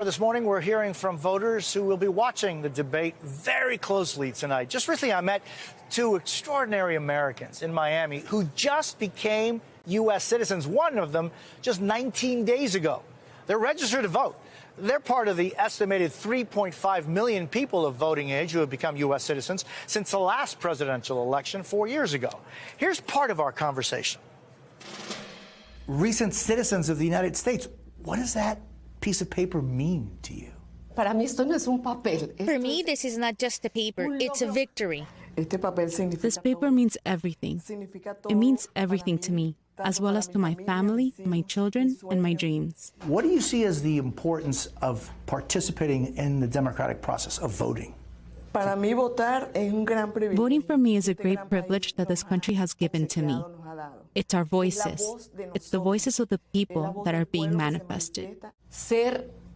This morning, we're hearing from voters who will be watching the debate very closely tonight. Just recently, I met two extraordinary Americans in Miami who just became U.S. citizens, one of them just 19 days ago. They're registered to vote. They're part of the estimated 3.5 million people of voting age who have become U.S. citizens since the last presidential election 4 years ago. Here's part of our conversation. Recent citizens of the United States, what does that piece of paper mean to you? For me, this is not just a paper, it's a victory. This paper means everything. It means everything to me, as well as to my family, my children, and my dreams. What do you see as the importance of participating in the democratic process of voting? Voting for me is a great privilege that this country has given to me. It's our voices. It's the voices of the people that are being manifested.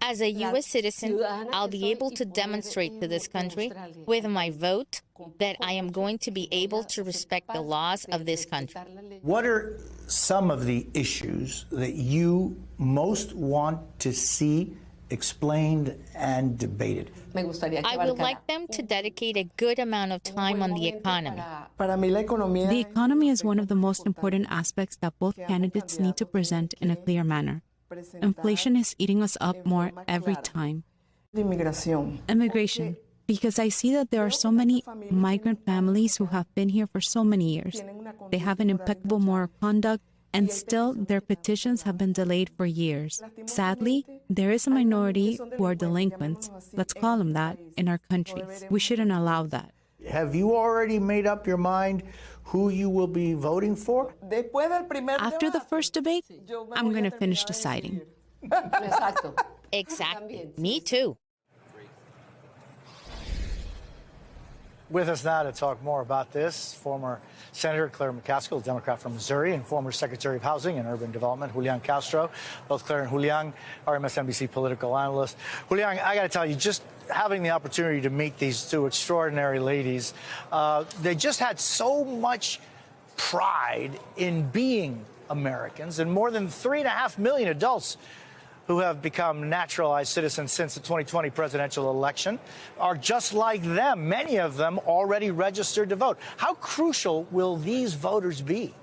As a U.S. citizen, I'll be able to demonstrate to this country with my vote that I am going to be able to respect the laws of this country. What are some of the issues that you most want to see explained and debated? I would like them to dedicate a good amount of time on the economy. The economy is one of the most important aspects that both candidates need to present in a clear manner. Inflation is eating us up more every time. Immigration, because I see that there are so many migrant families who have been here for so many years. They have an impeccable moral conduct, and still their petitions have been delayed for years. Sadly, there is a minority who are delinquents, let's call them that, in our countries. We shouldn't allow that. Have you already made up your mind who you will be voting for? After the first debate, I'm going to finish deciding. Exactly. Me too. With us now to talk more about this, former Senator Claire McCaskill, Democrat from Missouri, and former Secretary of Housing and Urban Development, Julian Castro. Both Claire and Julian are MSNBC political analysts. Julian, I got to tell you, just having the opportunity to meet these two extraordinary ladies, they just had so much pride in being Americans, and more than 3.5 million adults who have become naturalized citizens since the 2020 presidential election are just like them. Many of them already registered to vote. How crucial will these voters be?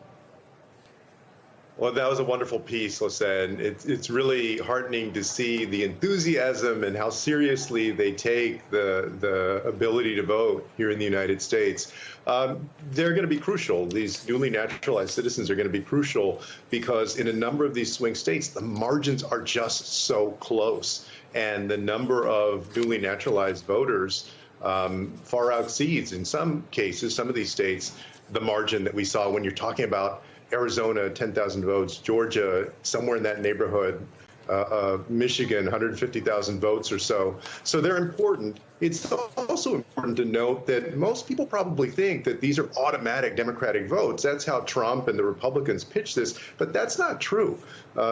Well, that was a wonderful piece, Lisanne. It's really heartening to see the enthusiasm and how seriously they take the ability to vote here in the United States. They're going to be crucial. These newly naturalized citizens are going to be crucial because in a number of these swing states, the margins are just so close. And the number of newly naturalized voters far exceeds, in some cases, some of these states, the margin that we saw when you're talking about Arizona, 10,000 votes, Georgia, somewhere in that neighborhood, Michigan, 150,000 votes or so. So they're important. It's also important to note that most people probably think that these are automatic Democratic votes. That's how Trump and the Republicans pitch this, but that's not true.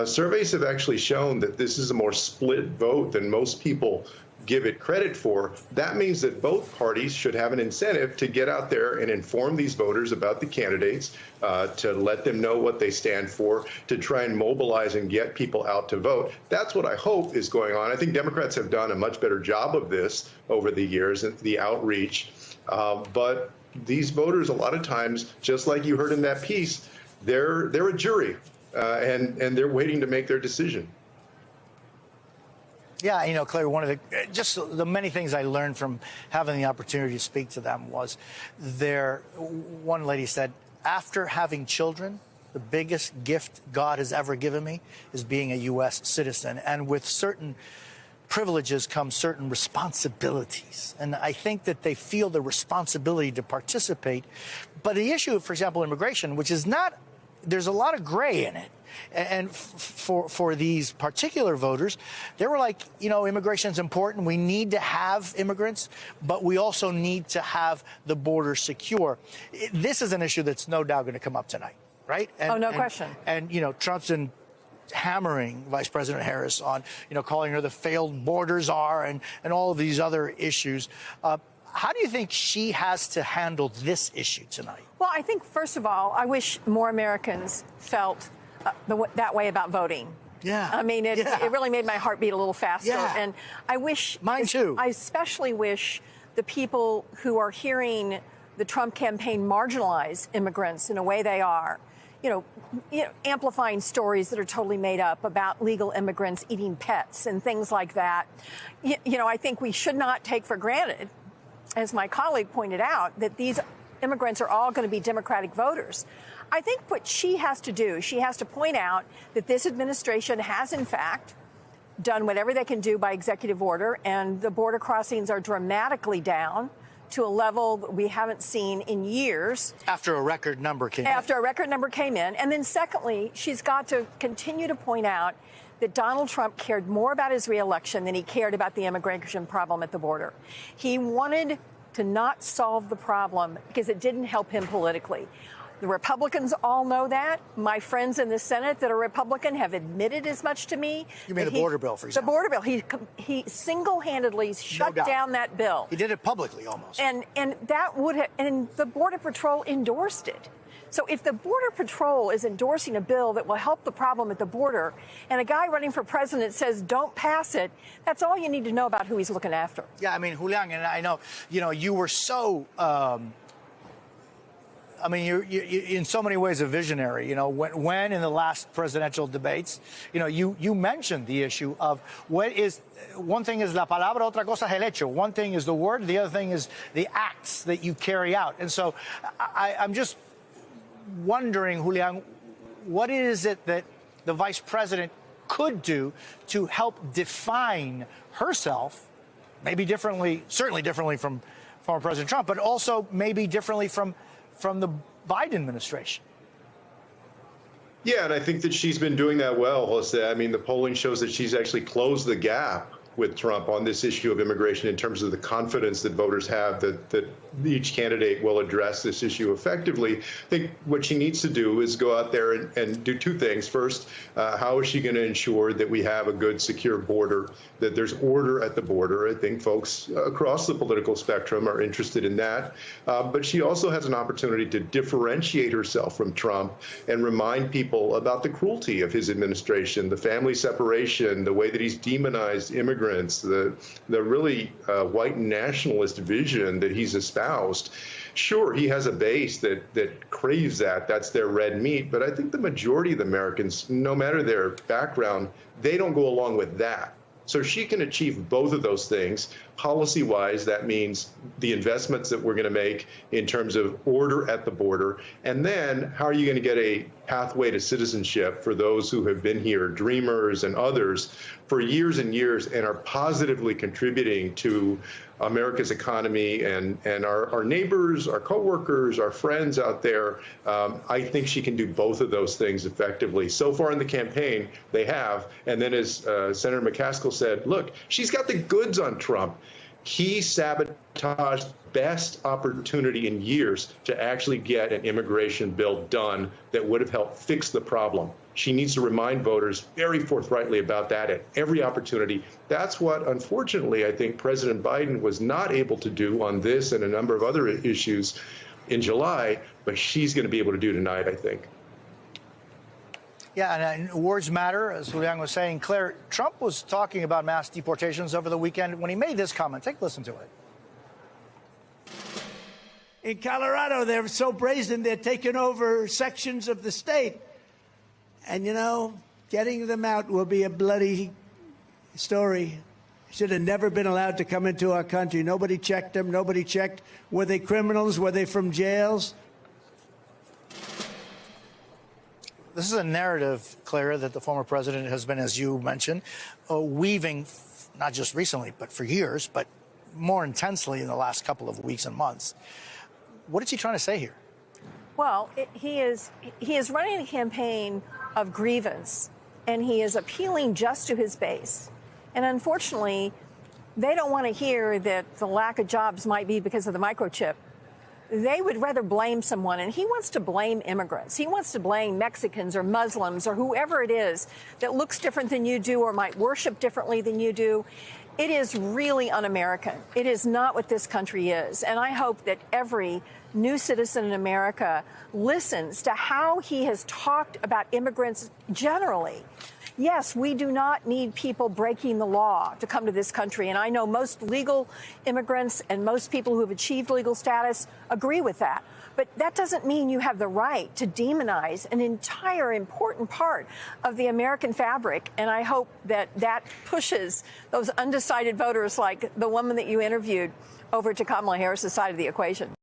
Surveys have actually shown that this is a more split vote than most people give it credit for. That means that both parties should have an incentive to get out there and inform these voters about the candidates, to let them know what they stand for, to try and mobilize and get people out to vote. That's what I hope is going on. I think Democrats have done a much better job of this over the years, the outreach. But these voters, a lot of times, just like you heard in that piece, they're a jury, and they're waiting to make their decision. Yeah, you know, Claire, one of the many things I learned from having the opportunity to speak to them was one lady said, after having children, the biggest gift God has ever given me is being a U.S. citizen. And with certain privileges come certain responsibilities. And I think that they feel the responsibility to participate. But the issue, for example, immigration, which is not, there's a lot of gray in it. And for these particular voters, they were like, you know, immigration is important. We need to have immigrants, but we also need to have the border secure. This is an issue that's no doubt going to come up tonight, right? And, no question. And, you know, Trump's been hammering Vice President Harris on, you know, calling her the failed border czar and all of these other issues. How do you think she has to handle this issue tonight? Well, I think, first of all, I wish more Americans felt that way about voting. Yeah. I mean, it really made my heart beat a little faster. Yeah. And I wish... Mine too. I especially wish the people who are hearing the Trump campaign marginalize immigrants in a way they are, amplifying stories that are totally made up about legal immigrants eating pets and things like that. I think we should not take for granted, as my colleague pointed out, that these immigrants are all going to be Democratic voters. I think what she has to do, she has to point out that this administration has, in fact, done whatever they can do by executive order, and the border crossings are dramatically down to a level that we haven't seen in years. After a record number came in. After a record number came in. And then secondly, she's got to continue to point out that Donald Trump cared more about his reelection than he cared about the immigration problem at the border. He wanted to not solve the problem because it didn't help him politically. The Republicans all know that. My friends in the Senate that are Republican have admitted as much to me. You mean the border bill, for example? The border bill. He single-handedly shut down that bill. He did it publicly, almost. And that would have, and the Border Patrol endorsed it. So if the Border Patrol is endorsing a bill that will help the problem at the border, and a guy running for president says don't pass it, that's all you need to know about who he's looking after. Yeah, I mean, Julian, and I know, you were so... you're in so many ways a visionary. When in the last presidential debates, you mentioned the issue of one thing is la palabra, otra cosa es el hecho. One thing is the word, the other thing is the acts that you carry out. And so I'm just wondering, Julian, what is it that the vice president could do to help define herself, maybe differently, certainly differently from former President Trump, but also maybe differently from the Biden administration? Yeah, and I think that she's been doing that well, Jose. I mean, the polling shows that she's actually closed the gap with Trump on this issue of immigration in terms of the confidence that voters have that each candidate will address this issue effectively. I think what she needs to do is go out there and do two things. First, how is she going to ensure that we have a good, secure border, that there's order at the border? I think folks across the political spectrum are interested in that. But she also has an opportunity to differentiate herself from Trump and remind people about the cruelty of his administration, the family separation, the way that he's demonized immigrants, the really white nationalist vision that he's espoused. Sure, he has a base that craves that. That's their red meat. But I think the majority of the Americans, no matter their background, they don't go along with that. So she can achieve both of those things. Policy-wise, that means the investments that we're going to make in terms of order at the border. And then how are you going to get a pathway to citizenship for those who have been here, dreamers and others, for years and years and are positively contributing to America's economy and our neighbors, our coworkers, our friends out there. I think she can do both of those things effectively. So far in the campaign, they have. And then as Senator McCaskill said, look, she's got the goods on Trump. He sabotaged the best opportunity in years to actually get an immigration bill done that would have helped fix the problem. She needs to remind voters very forthrightly about that at every opportunity. That's what, unfortunately, I think President Biden was not able to do on this and a number of other issues in July, but she's going to be able to do tonight, I think. Yeah, and words matter, as Julian was saying. Claire, Trump was talking about mass deportations over the weekend when he made this comment. Take a listen to it. In Colorado, they're so brazen, they're taking over sections of the state. And, getting them out will be a bloody story. Should have never been allowed to come into our country. Nobody checked them. Nobody checked. Were they criminals? Were they from jails? This is a narrative, Clara, that the former president has been, as you mentioned, weaving, not just recently, but for years, but more intensely in the last couple of weeks and months. What is he trying to say here? Well, he is running a campaign of grievance, and he is appealing just to his base. And unfortunately, they don't want to hear that the lack of jobs might be because of the microchip. They would rather blame someone, and he wants to blame immigrants. He wants to blame Mexicans or Muslims or whoever it is that looks different than you do or might worship differently than you do. It is really un-American. It is not what this country is. And I hope that every new citizen in America listens to how he has talked about immigrants generally. Yes, we do not need people breaking the law to come to this country. And I know most legal immigrants and most people who have achieved legal status agree with that. But that doesn't mean you have the right to demonize an entire important part of the American fabric. And I hope that that pushes those undecided voters like the woman that you interviewed over to Kamala Harris's side of the equation.